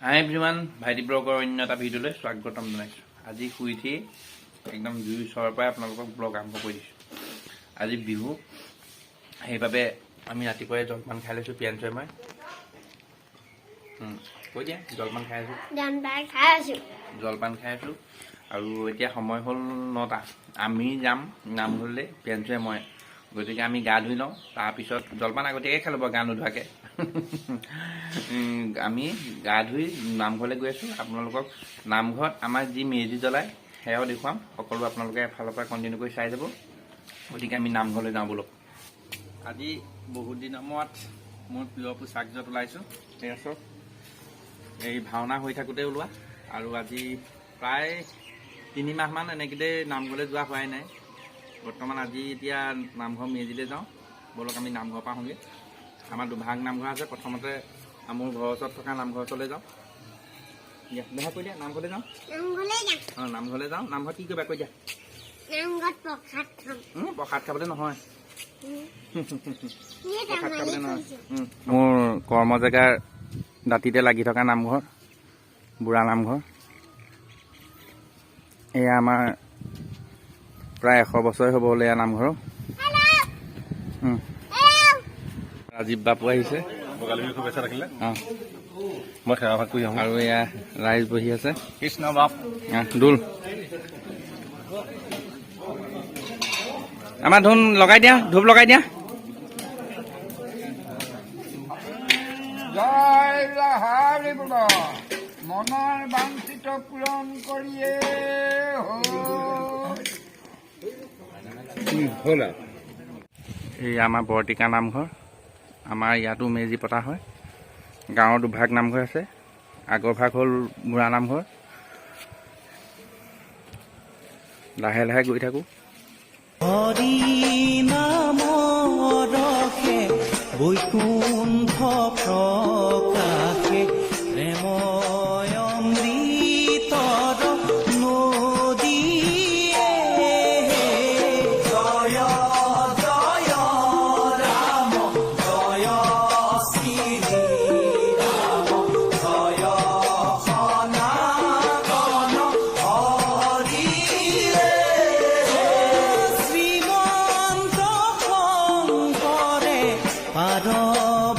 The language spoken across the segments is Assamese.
হাই এভৰিৱান, ভাইটি ব্লগৰ অন্য এটা ভিডিঅ'লৈ স্বাগতম জনাইছোঁ। আজি শুই উঠি একদম জুইৰ ওচৰৰ পৰাই আপোনালোকক ব্লগ আৰম্ভ কৰি দিছোঁ। আজি বিহু, সেইবাবে আমি ৰাতিপুৱাই জলপান খাই লৈছোঁ। পিয়াঞ্চয়ে মই কৈ দিয়া, জলপান খাই আছোঁ আৰু এতিয়া সময় হ'ল 9টা। আমি যাম নামঘৰলৈ, পিয়াঞ্চয়ে মই। গতিকে আমি গা ধুই লওঁ, তাৰপিছত জলপান আগতীয়াকৈ খাই ল'ব গা নোধোৱাকৈ। আমি গা ধুই নামঘৰলৈ গৈ আছোঁ। আপোনালোকক নামঘৰত আমাৰ যি মেজি জ্বলায় সেয়াও দেখুৱাম। সকলো আপোনালোকে এফালৰ পৰা কণ্টিনিউ কৰি চাই যাব। গতিকে আমি নামঘৰলৈ যাওঁ বলক। আজি বহুত দিনৰ মূৰত মোৰ প্ৰিয় পোচাকযোৰত ওলাইছোঁ। ঠিক আছে, এই ভাওনা হৈ থাকোঁতে ওলোৱা আৰু আজি প্ৰায় 3 মাহমান এনেকৈ নামঘৰলৈ যোৱা হোৱাই নাই। বৰ্তমান আজি এতিয়া নামঘৰ মেজিলৈ যাওঁ বলক। আমি নামঘৰৰ পৰা আহোঁগৈ। আমাৰ দুভাগ নামঘৰ আছে। প্ৰথমতে মোৰ ঘৰৰ ওচৰত থকা নামঘৰ ওচৰলৈ যাওঁ। দেখা কৈ দিয়া, নামঘৰলৈ যাওঁ। নামঘৰলৈ যাওঁ। নামঘৰত কি কৰিবা কৈ দিয়া? প্ৰসাদ খাবলৈ নহয়, প্ৰসাদ খাবলৈ নহয়। মোৰ কৰ্ম জেগাৰ দাঁতিতে লাগি থকা নামঘৰ, বুঢ়া নামঘৰ। এয়া আমাৰ প্ৰায় 100 বছৰে হ'ব হ'ল এয়া নামঘৰ। ৰাজীৱ বাপু আহিছে। শুভেচ্ছা থাকিলে মই সেৱা ভাগ কৰি আহোঁ। আৰু এয়া ৰাইজ বহি আছে। কৃষ্ণ বাপ দোল। আমাৰ ধুন লগাই দিয়া, ধূপ লগাই দিয়া। জয় হাৰি বোল, মনৰ বাঞ্ছিত পূৰণ কৰিয়ে হ'ল। এই আমাৰ বৰটিকা নামঘৰ। আমাৰ ইয়াতো মেজি পতা হয়। গাঁৱৰ দুভাগ নামঘৰ আছে। আগৰ ভাগ হ'ল বুঢ়া নামঘৰ। লাহে লাহে গৈ থাকোঁ। হৰি নামৰসে বৈকুণ্ঠ প্ৰকাশে প্ৰেময় অমৃতৰ নদীয়ে জয় জয় ৰাম জয় শ্ৰী ৰাম জয় সনাতন হৰি শ্ৰীমন্ত শংকৰে পাৰ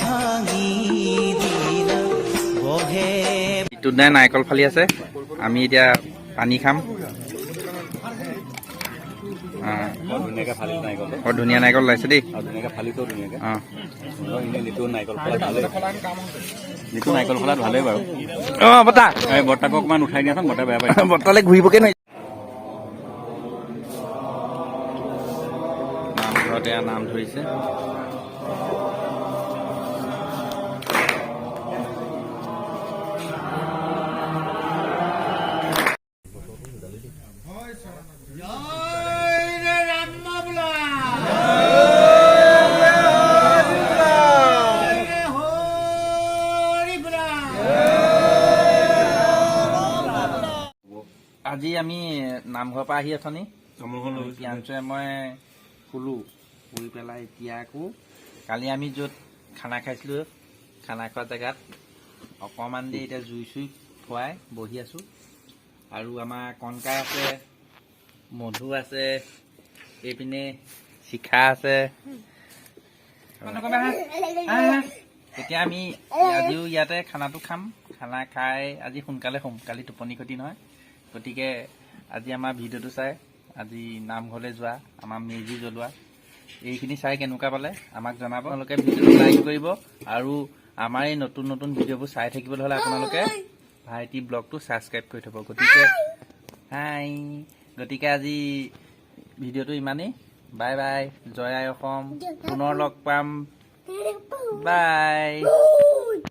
ভাঙি দিলা বহে। ইটোত নাই নাৰিকল ফালি আছে। আমি এতিয়া পানী খাম। বৰ ধুনীয়া নাৰিকল ওলাইছে দেই। নাৰিকল ফলাত ভালেই বাৰু। বতা এই বৰ্তাক অকণমান উঠাই দিয়াচোন, বৰ্তাই বেয়া পায়। বৰ্তালৈ ঘূৰিবগৈ নোৱাৰি। নামঘৰতে নাম ধৰিছে। আজি আমি নামঘৰৰ পৰা আহি আছনি পিয়াঞ্চয়ে মই শুলোঁ। শুই পেলাই এতিয়া আকৌ কালি আমি য'ত খানা খাইছিলোঁ, খানা খোৱা জেগাত অকণমান দেৰি এতিয়া জুই চুই খুৱাই বহি আছোঁ। আৰু আমাৰ কণকাই আছে, মধু আছে, এইপিনে শিখা আছে। এতিয়া আমি আজিও ইয়াতে খানাটো খাম। খানা খাই আজি সোনকালে শুম, কালি টোপনি ক্ষতি নহয়। গতিকে আজি আমাৰ ভিডিঅ'টো চাই, আজি নামঘৰলৈ যোৱা, আমাৰ মেজি জ্বলোৱা, এইখিনি চাই কেনেকুৱা পালে আমাক জনাব। আপোনালোকে ভিডিঅ'টো লাইক কৰিব আৰু আমাৰ এই নতুন নতুন ভিডিঅ'বোৰ চাই থাকিবলৈ হ'লে আপোনালোকে ভাইটি ব্লগটো ছাবস্ক্ৰাইব কৰি থ'ব। গতিকে আজি ভিডিঅ'টো ইমানেই। বাই বাই, জয় আই অসম। পুনৰ লগ পাম। বাই।